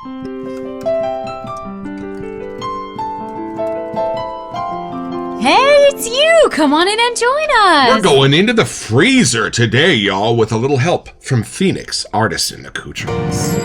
Hey, it's you! Come on in and join us! We're going into the freezer today, y'all, with a little help from Phoenix Artisan Accoutrements.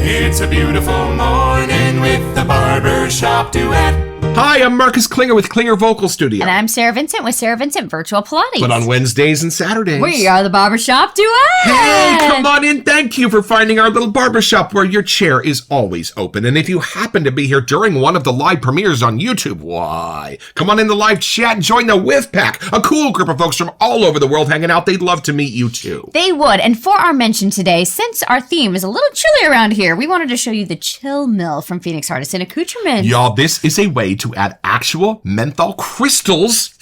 It's a beautiful morning with the Barbershop Duet. Hi, I'm Marcus Klinger with Klinger Vocal Studio. And I'm Sarah Vincent with Sarah Vincent Virtual Pilates. But on Wednesdays and Saturdays, we are the Barbershop Duet! Hey, come on in. Thank you for finding our little barbershop where your chair is always open. And if you happen to be here during one of the live premieres on YouTube, why? Come on in the live chat and join the Whiff Pack, a cool group of folks from all over the world hanging out. They'd love to meet you too. They would. And for our mention today, since our theme is a little chilly around here, we wanted to show you the Chill Mill from Phoenix Artisan Accoutrements. Y'all, this is a way to add actual menthol crystals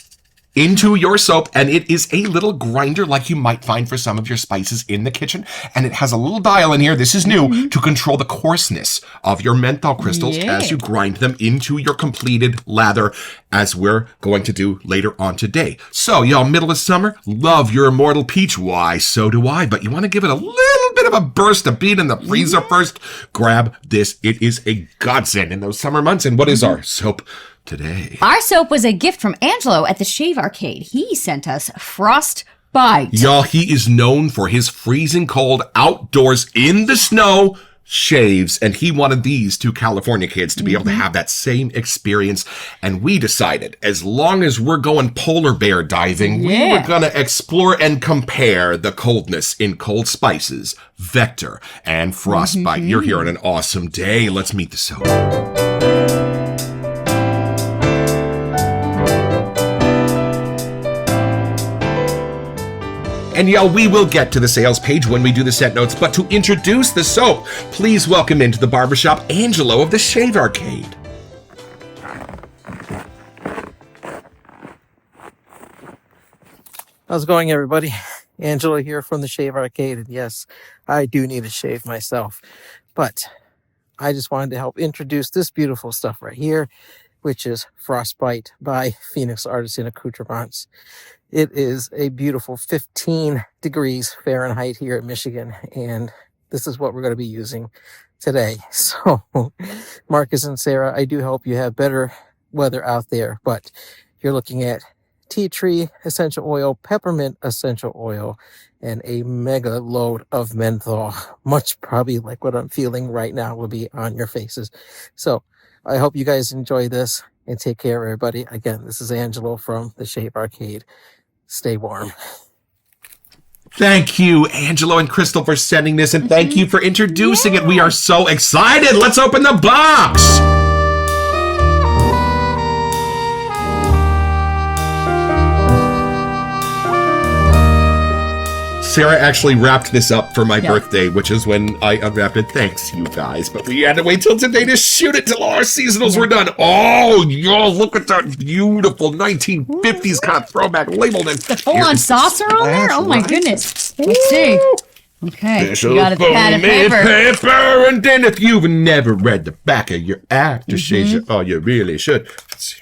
into your soap, and it is a little grinder like you might find for some of your spices in the kitchen, and it has a little dial in here, this is new, to control the coarseness of your menthol crystals as you grind them into your completed lather, as we're going to do later on today. So, y'all, middle of summer, love your immortal peach. Why, so do I, but you want to give it a little bit of a burst, a beat in the freezer first? Grab this. It is a godsend in those summer months. And what is our soap today? Our soap was a gift from Angelo at the Shave Arcade. He sent us Frost Byte. Y'all, he is known for his freezing cold outdoors in the snow shaves, and he wanted these two California kids to be able to have that same experience. And we decided, as long as we're going polar bear diving, we were going to explore and compare the coldness in cold spices, Vector, and Frostbite. You're here on an awesome day. Let's meet the soap. And y'all, we will get to the sales page when we do the set notes, but to introduce the soap, please welcome into the barbershop Angelo of the Shave Arcade. How's it going, everybody? Angelo here from the Shave Arcade, and yes, I do need a shave myself, but I just wanted to help introduce this beautiful stuff right here, which is Frostbite by Phoenix Artisan Accoutrements. It is a beautiful 15 degrees Fahrenheit here in Michigan, and this is what we're going to be using today. So, Marcus and Sarah, I do hope you have better weather out there, but you're looking at tea tree essential oil, peppermint essential oil, and a mega load of menthol, much probably like what I'm feeling right now will be on your faces. So, I hope you guys enjoy this, and take care, everybody. Again, this is Angelo from the Shave Arcade. Stay warm. Thank you, Angelo and Crystal, for sending this, and thank you for introducing it. We are so excited. Let's open the box. Sarah actually wrapped this up for my birthday, which is when I unwrapped it. Thanks, you guys. But we had to wait till today to shoot it till all our seasonals were done. Oh, y'all, look at that beautiful 1950s kind of throwback labeled. And the full-on saucer on there? Oh, my goodness. Let's see. Okay, you got a pad of paper. And then if you've never read the back of your aftershave, oh, you really should.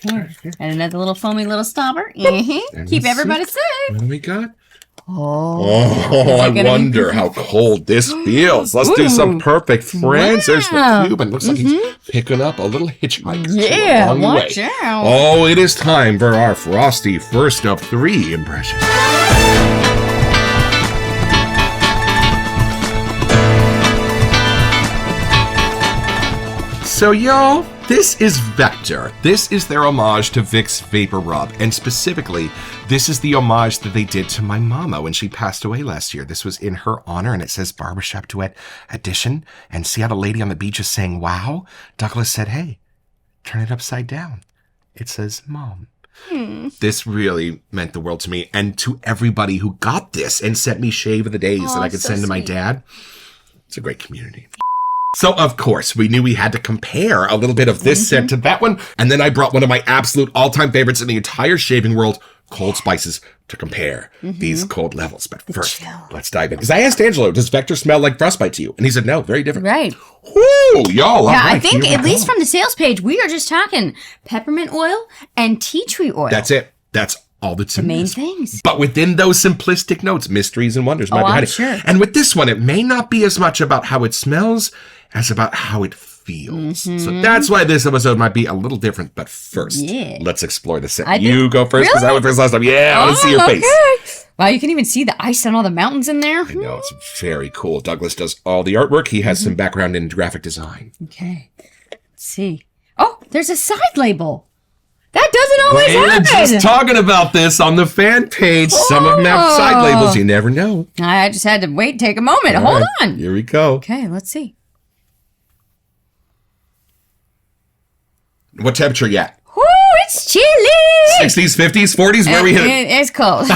And another little foamy little stopper. Keep everybody safe. What do we got? Oh, I wonder how cold this feels. Let's do some perfect friends. There's the Cuban. Looks like he's picking up a little hitchhiker. Yeah, watch out. Oh, it is time for our frosty first of 3 impressions. So, y'all, this is Vector. This is their homage to Vicks Vapor Rub. And specifically, this is the homage that they did to my mama when she passed away last year. This was in her honor, and it says Barbershop Duet Edition. And see how the lady on the beach is saying, wow? Douglas said, hey, turn it upside down. It says, Mom. This really meant the world to me and to everybody who got this and sent me shave of the days that I could send to my dad. It's a great community. So, of course, we knew we had to compare a little bit of this scent to that one. And then I brought one of my absolute all-time favorites in the entire shaving world, Cold Spices, to compare these cold levels. But first, let's dive in. Because I asked Angelo, does Vector smell like Frostbite to you? And he said, no, very different. Right. Woo, y'all. Yeah, I think, at least from the sales page, we are just talking peppermint oil and tea tree oil. That's it. That's all that's The in main this. things. But within those simplistic notes, mysteries and wonders might be I'm hiding. sure. And with this one, it may not be as much about how it smells as about how it feels. So that's why this episode might be a little different. But first, let's explore the scent. You go first because I went first last time. Yeah, I want to see your face. Wow, you can even see the ice on all the mountains in there. I know, it's very cool. Douglas does all the artwork. He has some background in graphic design. Okay, let's see. Oh, there's a side label. That doesn't always We were happen. just talking about this on the fan page. Some of them have side labels. You never know. I just had to wait, take a moment. All Hold right, on. Here we go. Okay, let's see. What temperature you at? Woo, it's chilly. 60s, 50s, 40s? Where are we hitting? It's cold.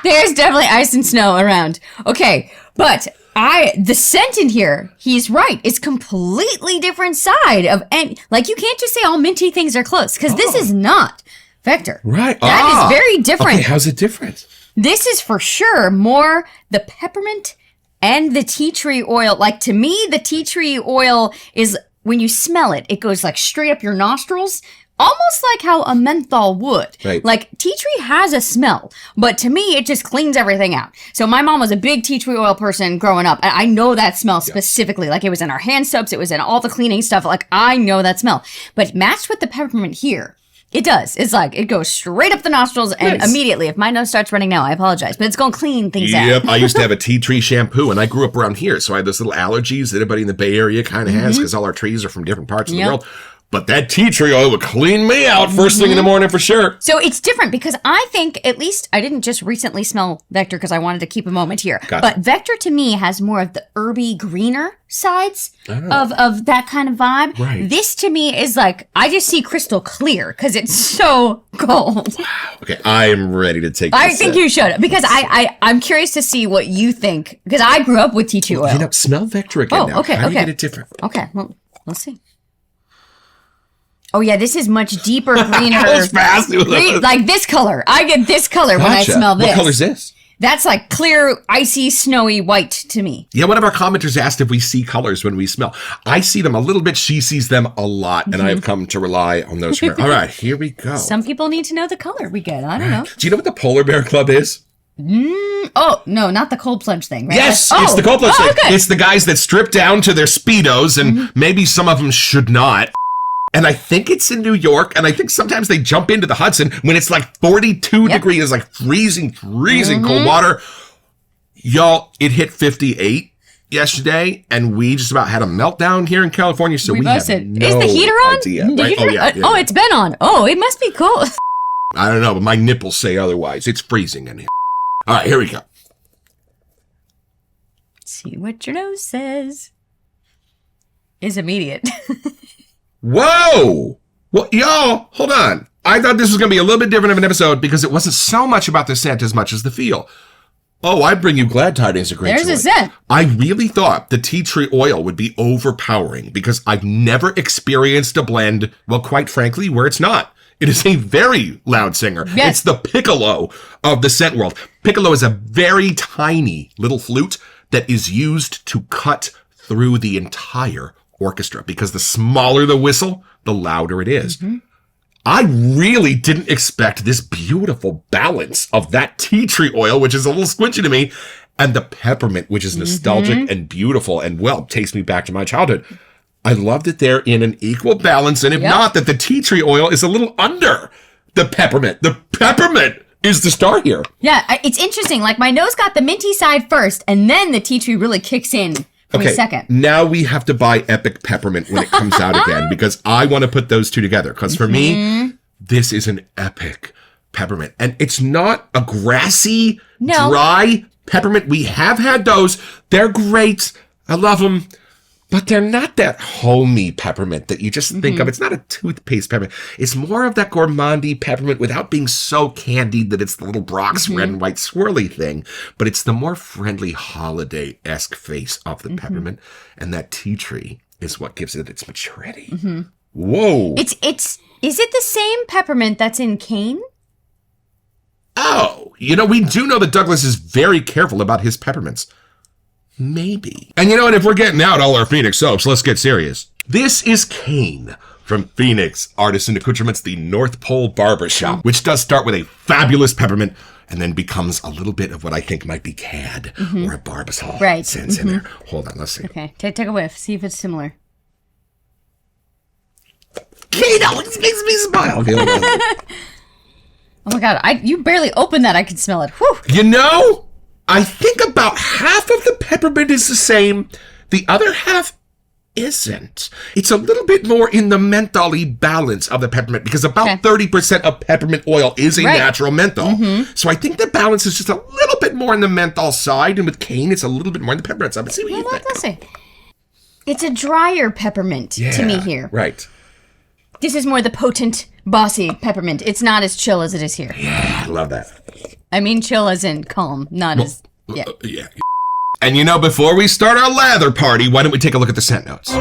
There's definitely ice and snow around. Okay, but the scent in here, he's right. It's completely different side of, and like you can't just say all minty things are close because this is not Vector. Right. That is very different. Okay, how's it different? This is for sure more the peppermint and the tea tree oil. Like to me, the tea tree oil is when you smell it, it goes like straight up your nostrils. Almost like how a menthol would. Right. Like, tea tree has a smell, but to me, it just cleans everything out. So my mom was a big tea tree oil person growing up, and I know that smell specifically. Like, it was in our hand soaps, it was in all the cleaning stuff. Like, I know that smell. But matched with the peppermint here, it does. It's like, it goes straight up the nostrils, and immediately, if my nose starts running now, I apologize, but it's going to clean things out. Yep, I used to have a tea tree shampoo, and I grew up around here, so I had those little allergies that everybody in the Bay Area kind of has, because all our trees are from different parts of the world. But that tea tree oil would clean me out first thing in the morning for sure. So it's different because I think, at least, I didn't just recently smell Vector because I wanted to keep a moment here. Gotcha. But Vector to me has more of the herby greener sides of that kind of vibe. Right. This to me is like, I just see crystal clear because it's so cold. Okay, I am ready to take this I think you should because I'm curious to see what you think because I grew up with tea tree oil. You know, smell Vector again now. Okay, How do you okay. get it different? Okay, well, let's see. Oh yeah, this is much deeper, greener. That was fast. Like this color. I get this color when I smell this. What color is this? That's like clear, icy, snowy white to me. Yeah, one of our commenters asked if we see colors when we smell. I see them a little bit. She sees them a lot, and I have come to rely on those. All right, here we go. Some people need to know the color we get. I don't know. Do you know what the Polar Bear Club is? Oh, no, not the cold plunge thing, right? Yes, That's- it's the cold plunge thing. Okay. It's the guys that strip down to their Speedos, and maybe some of them should not. And I think it's in New York, and I think sometimes they jump into the Hudson when it's like 42 degrees, like freezing cold water. Y'all, it hit 58 yesterday, and we just about had a meltdown here in California, so we have busted. no Is the heater on? idea. Did Right? you turn- Yeah. it's been on. Oh, it must be cold. I don't know, but my nipples say otherwise. It's freezing in here. All right, here we go. See what your nose says. Is immediate. Whoa! Well, y'all, hold on. I thought this was going to be a little bit different of an episode because it wasn't so much about the scent as much as the feel. Oh, I bring you glad tidings, a great There's joy. a scent. I really thought the tea tree oil would be overpowering because I've never experienced a blend, well, quite frankly, where it's not. It is a very loud singer. Yes. It's the piccolo of the scent world. Piccolo is a very tiny little flute that is used to cut through the entire orchestra because the smaller the whistle, the louder it is. I really didn't expect this beautiful balance of that tea tree oil, which is a little squinchy to me, and the peppermint, which is nostalgic and beautiful and, well, takes me back to my childhood. I love that they're in an equal balance, and if not, that the tea tree oil is a little under the peppermint. The peppermint is the star here. Yeah, it's interesting. Like my nose got the minty side first, and then the tea tree really kicks in. Okay, Second. now we have to buy Epic Peppermint when it comes out again because I want to put those two together. Because for me, this is an epic peppermint. And it's not a grassy, dry peppermint. We have had those. They're great. I love them. But they're not that homey peppermint that you just think of. It's not a toothpaste peppermint. It's more of that gourmandy peppermint without being so candied that it's the little Brock's red and white swirly thing. But it's the more friendly holiday-esque face of the peppermint. And that tea tree is what gives it its maturity. Whoa. Is it the same peppermint that's in cane? Oh, you know, we do know that Douglas is very careful about his peppermints. Maybe. And you know what? If we're getting out all our Phoenix soaps, let's get serious. This is cane from Phoenix, Artisan Accoutrements, the North Pole Barbershop, which does start with a fabulous peppermint and then becomes a little bit of what I think might be cad or a barbasol. Right. Sense in there. Hold on, let's see. Okay, take a whiff. See if it's similar. Kato, it makes me smile. Oh my God, you barely opened that. I could smell it. Whew. You know, I think about half of the peppermint is the same. The other half isn't. It's a little bit more in the menthol-y balance of the peppermint because about 30% of peppermint oil is a natural menthol. So I think the balance is just a little bit more in the menthol side, and with cane, it's a little bit more in the peppermint side. But see what you think. Let's see. It's a drier peppermint to me here. Right. This is more the potent, bossy peppermint. It's not as chill as it is here. Yeah, I love that. I mean chill as in calm, not as... Yeah. Yeah. And you know, before we start our lather party, why don't we take a look at the scent notes?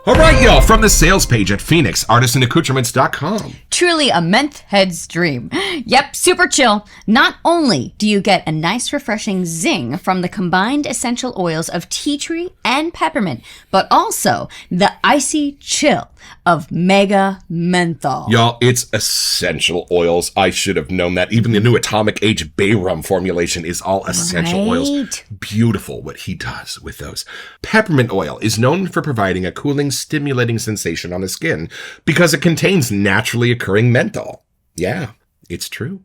All right, y'all, from the sales page at PhoenixArtisanAccoutrements.com. Truly a menth head's dream. Yep, super chill. Not only do you get a nice refreshing zing from the combined essential oils of tea tree and peppermint, but also the icy chill of mega menthol. Y'all, it's essential oils. I should have known that. Even the new Atomic Age Bay Rum formulation is all essential oils. Beautiful what he does with those. Peppermint oil is known for providing a cooling, stimulating sensation on the skin because it contains naturally occurring menthol. Yeah, it's true.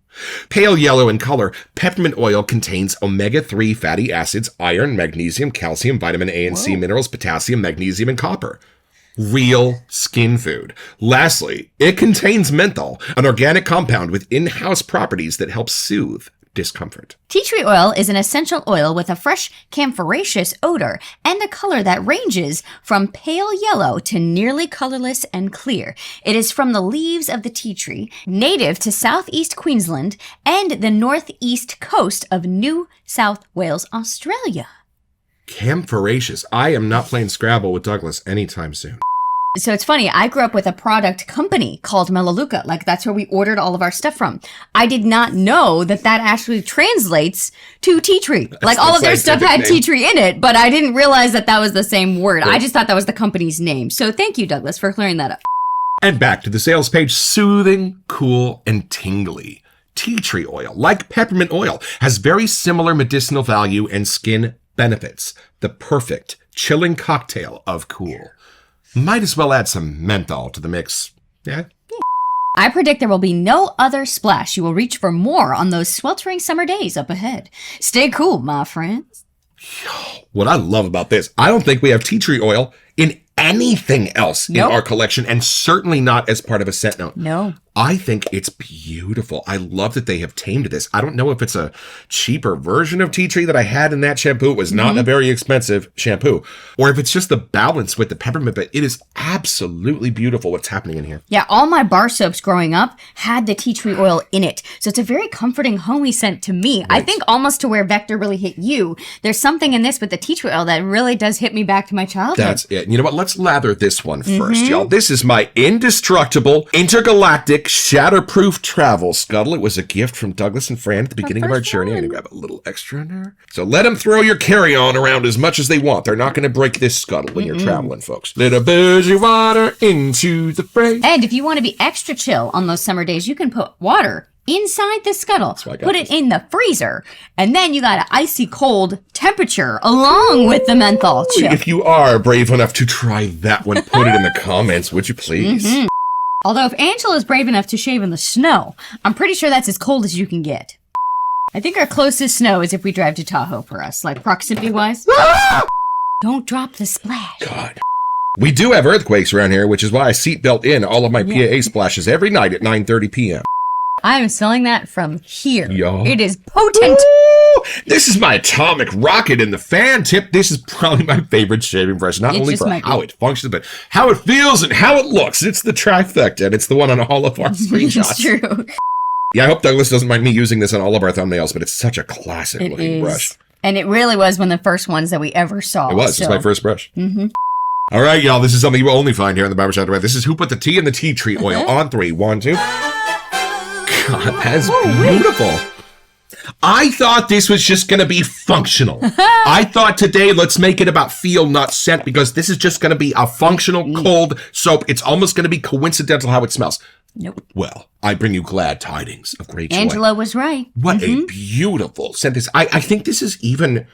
Pale yellow in color, peppermint oil contains omega-3 fatty acids, iron, magnesium, calcium, vitamin A and C minerals, potassium, magnesium, and copper. Real skin food. Lastly, it contains menthol, an organic compound with in-house properties that help soothe discomfort. Tea tree oil is an essential oil with a fresh camphoraceous odor and a color that ranges from pale yellow to nearly colorless and clear. It is from the leaves of the tea tree, native to southeast Queensland and the northeast coast of New South Wales, Australia. Camphoraceous. I am not playing Scrabble with Douglas anytime soon. So it's funny, I grew up with a product company called Melaleuca. Like, that's where we ordered all of our stuff from. I did not know that actually translates to tea tree. Like, all of their stuff had tea tree in it, but I didn't realize that was the same word. Right. I just thought that was the company's name. So thank you, Douglas, for clearing that up. And back to the sales page. Soothing, cool, and tingly. Tea tree oil, like peppermint oil, has very similar medicinal value and skin benefits. The perfect chilling cocktail of cool. Might as well add some menthol to the mix. Yeah? I predict there will be no other splash. You will reach for more on those sweltering summer days up ahead. Stay cool, my friends. What I love about this, I don't think we have tea tree oil in anything else in our collection, and certainly not as part of a scent note. No. I think it's beautiful. I love that they have tamed this. I don't know if it's a cheaper version of tea tree that I had in that shampoo. It was not a very expensive shampoo. Or if it's just the balance with the peppermint, but it is absolutely beautiful what's happening in here. Yeah, all my bar soaps growing up had the tea tree oil in it. So it's a very comforting, homey scent to me. Right. I think almost to where Vector really hit you. There's something in this with the tea tree oil that really does hit me back to my childhood. That's it. You know what? Let's lather this one first, y'all. This is my indestructible, intergalactic, shatterproof travel scuttle. It was a gift from Douglas and Fran at the beginning of our journey. I'm going to grab a little extra in there. So let them throw your carry-on around as much as they want. They're not going to break this scuttle when you're traveling, folks. Little bougie water into the fray. And if you want to be extra chill on those summer days, you can put water inside the scuttle, put it in the freezer, and then you got an icy cold temperature along with the menthol chill. If you are brave enough to try that one, put it in the comments, would you please? Although if Angela is brave enough to shave in the snow, I'm pretty sure that's as cold as you can get. I think our closest snow is if we drive to Tahoe for us, like proximity-wise. Don't drop the splash. God. We do have earthquakes around here, which is why I seatbelt in all of my PAA splashes every night at 9:30 p.m. I am smelling that from here. Yo. It is potent. Ooh, this is my atomic rocket in the fan tip. This is probably my favorite shaving brush, not only for how it functions, but how it feels and how it looks. It's the trifecta, and it's the one on all of our screenshots. It's true. Yeah, I hope Douglas doesn't mind me using this on all of our thumbnails, but it's such a classic looking brush. And it really was one of the first ones that we ever saw. It was. It's my first brush. All right, y'all. This is something you will only find here on the Barbershop Duet. This is Who Put the Tea in the Tea Tree Oil on 3. 1, 2. God, that's beautiful. I thought this was just going to be functional. I thought today, let's make it about feel, not scent, because this is just going to be a functional cold soap. It's almost going to be coincidental how it smells. Nope. Well, I bring you glad tidings of great joy. Angela was right. What a beautiful scent. I think this is even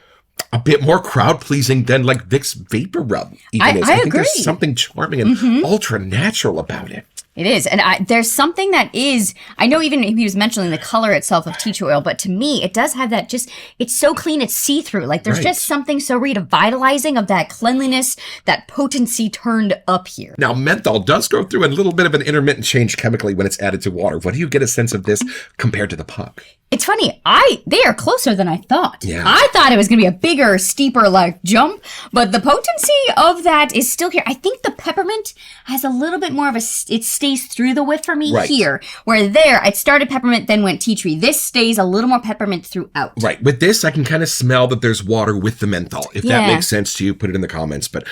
a bit more crowd-pleasing than like Vicks Vapor Rub even is. I think agree. There's something charming and ultra-natural about it. It is. And there's something that is, I know even he was mentioning the color itself of tea tree oil, but to me, it does have that just, it's so clean, it's see-through. Like there's just something so revitalizing of that cleanliness, that potency turned up here. Now, menthol does go through a little bit of an intermittent change chemically when it's added to water. What do you get a sense of this compared to the puck? It's funny. They are closer than I thought. Yeah. I thought it was going to be a bigger, steeper like jump, but the potency of that is still here. I think the peppermint has a little bit more of it stays through the whiff for me here, where there, it started peppermint, then went tea tree. This stays a little more peppermint throughout. Right. With this, I can kind of smell that there's water with the menthol. If that makes sense to you, put it in the comments. But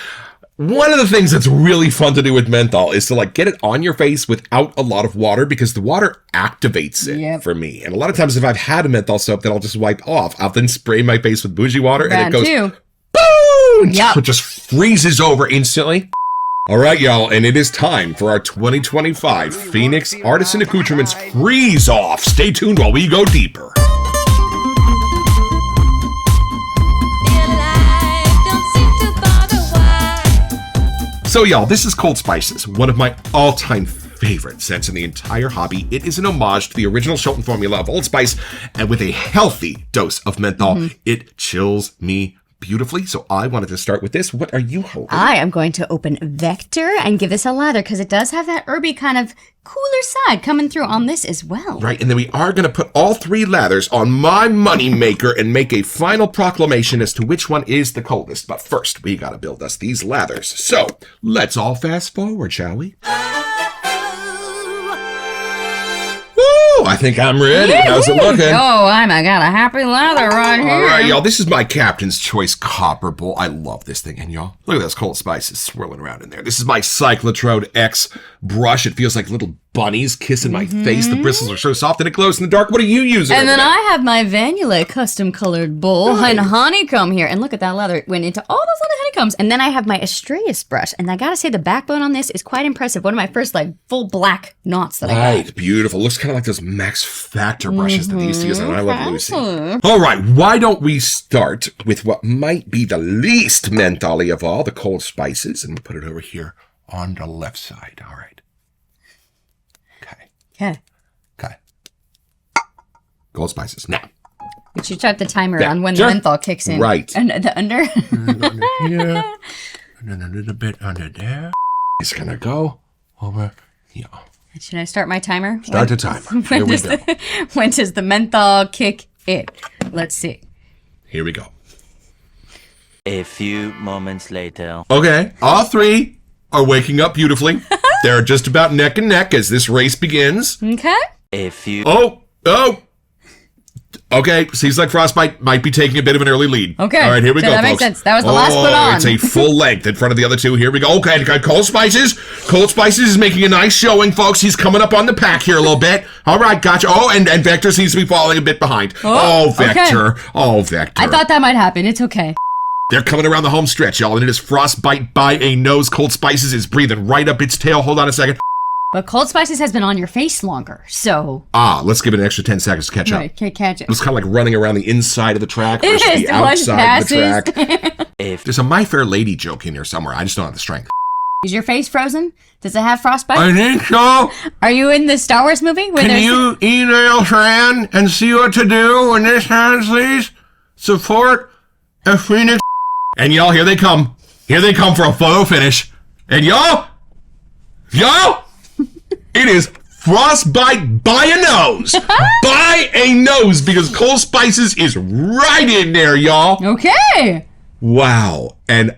one of the things that's really fun to do with menthol is to like get it on your face without a lot of water, because the water activates it for me. And a lot of times if I've had a menthol soap that I'll just wipe off, I'll then spray my face with bougie water and it goes boom! It just freezes over instantly. All right, y'all, and it is time for our 2025 Phoenix Artisan Accoutrements Freeze Off. Stay tuned while we go deeper. So, y'all, this is Cold Spices, one of my all-time favorite scents in the entire hobby. It is an homage to the original Shelton formula of Old Spice, and with a healthy dose of menthol, it chills me beautifully. So I wanted to start with this. What are you holding? I am going to open Vector and give this a lather because it does have that herby kind of cooler side coming through on this as well. Right, and then we are going to put all three lathers on my money maker and make a final proclamation as to which one is the coldest. But first, we got to build us these lathers. So let's all fast forward, shall we? I think I'm ready. How's it looking? Oh, I got a happy lather right here. All right, y'all. This is my Captain's Choice Copper Bowl. I love this thing. And y'all, look at those Cold Spices swirling around in there. This is my Cyclotrode X brush. It feels like little bunnies kissing my face. The bristles are so soft and it glows in the dark. What are you using? And then I have my Vanilla custom colored bowl and honeycomb here. And look at that leather. It went into all those little honeycombs. And then I have my Astreus brush. And I gotta say, the backbone on this is quite impressive. One of my first like full black knots that I got. Right, beautiful. Looks kind of like those Max Factor brushes that they used to use. And I love Lucy. All right, why don't we start with what might be the least mentholy of all, the Cold Spices, and put it over here on the left side. All right. Yeah. Okay. Cold Spices. Now. We should start the timer on when the menthol kicks in. Right. And the under. Under here. And then a little bit under there. It's going to go over here. Should I start my timer? Start the timer. Here we go. When does the menthol kick in? Let's see. Here we go. A few moments later. Okay. All three are waking up beautifully. They're just about neck and neck as this race begins. Okay. A few. Oh. Okay, seems like Frostbite might be taking a bit of an early lead. Okay. All right, here we go, that folks. makes sense. That was the last put on. It's a full length in front of the other two. Here we go. Okay, Cold Spices. Cold Spices is making a nice showing, folks. He's coming up on the pack here a little bit. All right, gotcha. Oh, and Vector seems to be falling a bit behind. Oh, Vector. Okay. Oh, Vector. I thought that might happen. It's okay. They're coming around the home stretch, y'all, and it is Frostbite by a nose. Cold Spices is breathing right up its tail. Hold on a second. But Cold Spices has been on your face longer, so... Let's give it an extra 10 seconds to catch up. Right, can't catch it. It was kind of like running around the inside of the track It versus is, the outside of the track. If There's a My Fair Lady joke in here somewhere. I just don't have the strength. Is your face frozen? Does it have frostbite? I think so. Are you in the Star Wars movie? Can you email Fran and see what to do when this happens, please? Support a Phoenix. And y'all, here they come. Here they come for a photo finish. And y'all, it is Frostbite by a nose. By a nose, because Cold Spices is right in there, y'all. Okay. Wow. And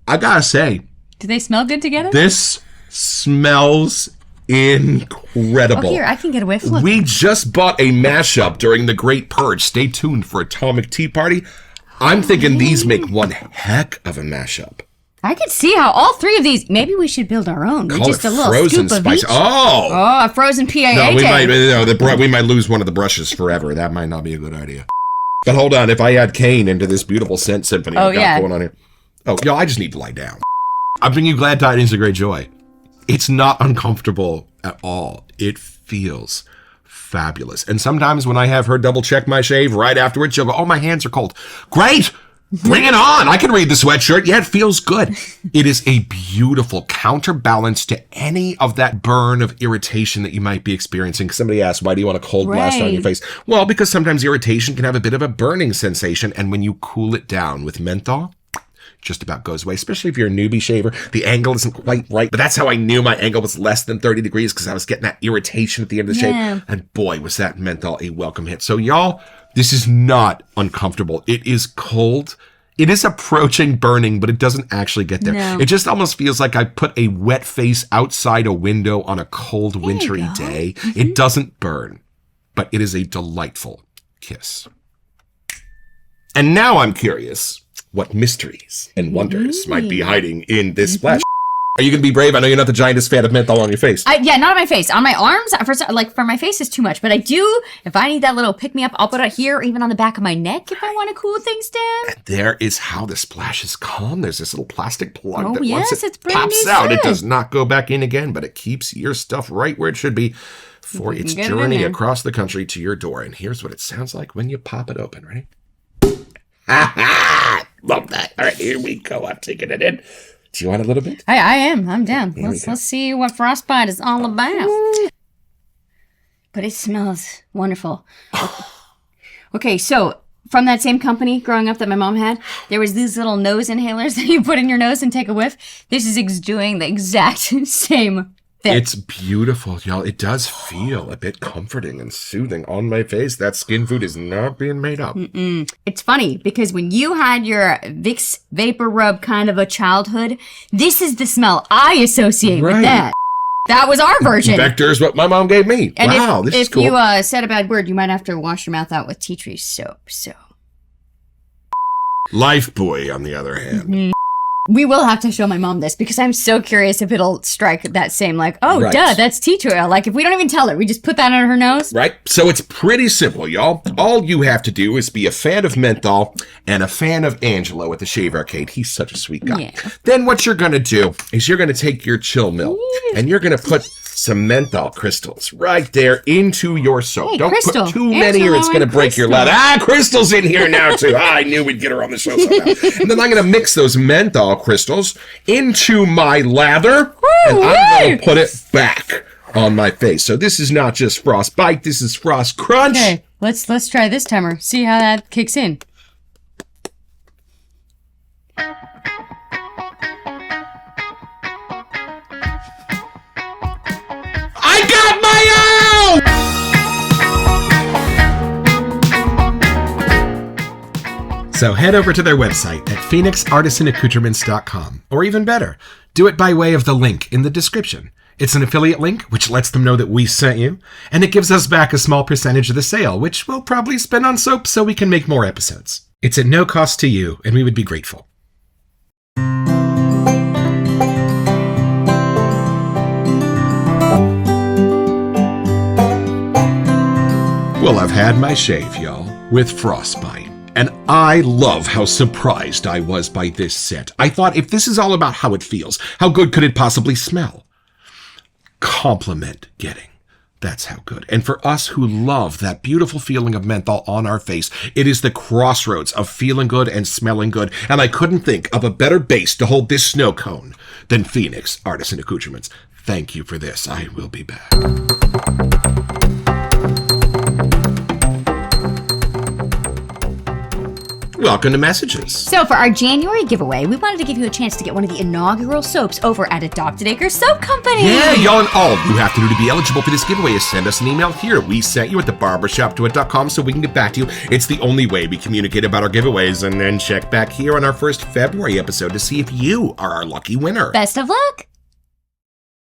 I gotta say, do they smell good together? this smells incredible. Oh, here, I can get a whiff. Look. We just bought a mashup during the Great Purge. Stay tuned for Atomic Tea Party. I'm thinking these make one heck of a mashup. I could see how all three of these. Maybe we should build our own. Call Just it a little frozen scoop spice. of each. Oh, A frozen PAA. no, we might lose one of the brushes forever. That might not be a good idea. But hold on, if I add cane into this beautiful scent symphony I've got going on here. Oh, y'all, I just need to lie down. I bring you glad tidings of great joy. It's not uncomfortable at all. It feels fabulous. And sometimes when I have her double check my shave right afterwards, she'll go, oh, my hands are cold. Great! Bring it on! I can read the sweatshirt. Yeah, it feels good. It is a beautiful counterbalance to any of that burn of irritation that you might be experiencing. Somebody asked, why do you want a cold blast on your face? Well, because sometimes irritation can have a bit of a burning sensation, and when you cool it down with menthol, just about goes away, especially if you're a newbie shaver. The angle isn't quite right, but that's how I knew my angle was less than 30 degrees because I was getting that irritation at the end of the shave. And boy, was that menthol a welcome hit. So y'all, this is not uncomfortable. It is cold. It is approaching burning, but it doesn't actually get there. No. It just almost feels like I put a wet face outside a window on a cold, wintry day. It doesn't burn, but it is a delightful kiss. And now I'm curious what mysteries and wonders might be hiding in this splash. Are you going to be brave? I know you're not the giantest fan of menthol on your face. Yeah, not on my face. On my arms, for my face is too much. But I do, if I need that little pick-me-up, I'll put it here or even on the back of my neck if I want to cool things down. And there is how the splash is calm. There's this little plastic plug that yes, once it pops out, it does not go back in again, but it keeps your stuff right where it should be for its journey across the country to your door. And here's what it sounds like when you pop it open. Ready? Ha ha! Love that. All right, here we go. I'm taking it in. Do you want a little bit? I am. I'm down. Let's see what frostbite is all about. But it smells wonderful. Okay, so from that same company growing up that my mom had, there was these little nose inhalers that you put in your nose and take a whiff. This is doing the exact same thing. It's beautiful, y'all. It does feel a bit comforting and soothing on my face. That skin food is not being made up. It's funny because when you had your Vicks Vapor Rub kind of a childhood, this is the smell I associate with that. That was our version. Vector's what my mom gave me. And wow, this is cool. If you said a bad word, you might have to wash your mouth out with tea tree soap. So, Lifebuoy, on the other hand. We will have to show my mom this because I'm so curious if it'll strike that same duh, that's tea tree oil. Like if we don't even tell her, we just put that on her nose. Right. So it's pretty simple, y'all. All you have to do is be a fan of menthol and a fan of Angelo at the Shave Arcade. He's such a sweet guy. Yeah. Then what you're going to do is you're going to take your chill mill and you're going to put some menthol crystals right there into your soap. Hey, don't Crystal. put too many or it's going to break your lather. Crystal's in here now too. I knew we'd get her on the show somehow. And then I'm going to mix those menthol crystals into my lather and I'm going to put it back on my face. So this is not just frostbite, this is frost crunch. Okay, let's try this timer. See how that kicks in. So head over to their website at phoenixartisanaccoutrements.com. Or even better, do it by way of the link in the description. It's an affiliate link, which lets them know that we sent you, and it gives us back a small percentage of the sale, which we'll probably spend on soap so we can make more episodes. It's at no cost to you, and we would be grateful. Well, I've had my shave, y'all, with frostbite. And I love how surprised I was by this scent. I thought, if this is all about how it feels, how good could it possibly smell? Compliment getting. That's how good. And for us who love that beautiful feeling of menthol on our face, it is the crossroads of feeling good and smelling good. And I couldn't think of a better base to hold this snow cone than Phoenix Artisan Accoutrements. Thank you for this. I will be back. Welcome to Messages. So for our January giveaway, we wanted to give you a chance to get one of the inaugural soaps over at Adopted Acre Soap Company. Yeah, y'all, and all you have to do to be eligible for this giveaway is send us an email here. We sent you at thebarbershopduet.com so we can get back to you. It's the only way we communicate about our giveaways, and then check back here on our first February episode to see if you are our lucky winner. Best of luck.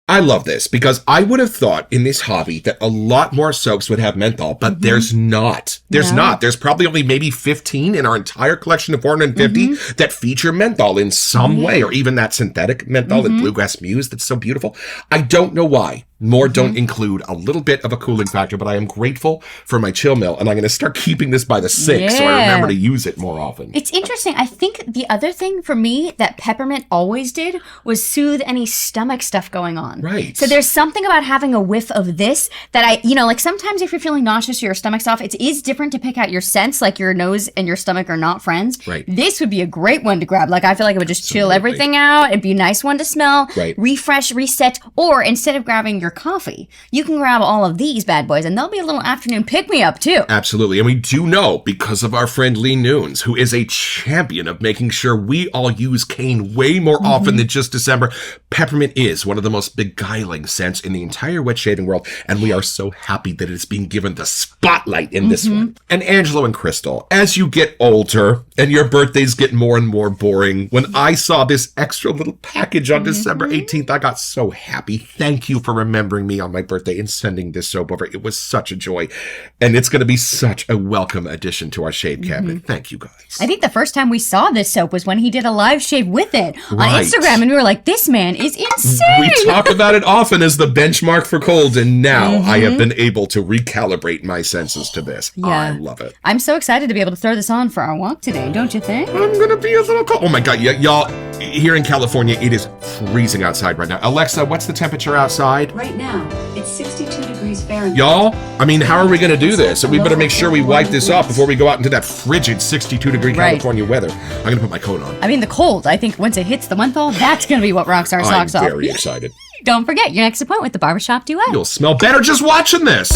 I love this because I would have thought in this hobby that a lot more soaps would have menthol, but there's not. There's not. There's probably only maybe 15 in our entire collection of 450 that feature menthol in some way, or even that synthetic menthol in Bluegrass Muse that's so beautiful. I don't know why. More don't include a little bit of a cooling factor, but I am grateful for my chill mill, and I'm going to start keeping this by the sink so I remember to use it more often. It's interesting. I think the other thing for me that peppermint always did was soothe any stomach stuff going on. Right. So there's something about having a whiff of this that like sometimes if you're feeling nauseous or your stomach's off, it is different to pick out your scents, like your nose and your stomach are not friends. Right. This would be a great one to grab. Like I feel like it would just chill everything out. It'd be a nice one to smell, refresh, reset, or instead of grabbing your coffee, you can grab all of these bad boys and they'll be a little afternoon pick-me-up too. Absolutely. And we do know, because of our friend Lee Noons, who is a champion of making sure we all use cane way more often than just December, peppermint is one of the most beguiling scents in the entire wet shaving world, and we are so happy that it's being given the spotlight in this one. And Angelo and Crystal, as you get older and your birthdays get more and more boring, when I saw this extra little package on December 18th, I got so happy. Thank you for remembering me on my birthday and sending this soap over. It was such a joy, and it's going to be such a welcome addition to our shave cabinet. Thank you, guys. I think the first time we saw this soap was when he did a live shave with it on Instagram, and we were like, this man is insane. We talk about it often as the benchmark for cold, and now I have been able to recalibrate my senses to this. I love it. I'm so excited to be able to throw this on for our walk today, don't you think? I'm going to be a little cold. Oh my God, y'all, here in California, it is freezing outside right now. Alexa, what's the temperature outside? Right now, it's 62 degrees Fahrenheit. Y'all, I mean, how are we going to do this? And we better make sure we wipe this off before we go out into that frigid 62-degree California weather. I'm going to put my coat on. I mean, the cold, I think once it hits the menthol, that's going to be what rocks our socks off. I'm very excited. Don't forget your next appointment with the Barbershop Duet. You'll smell better just watching this.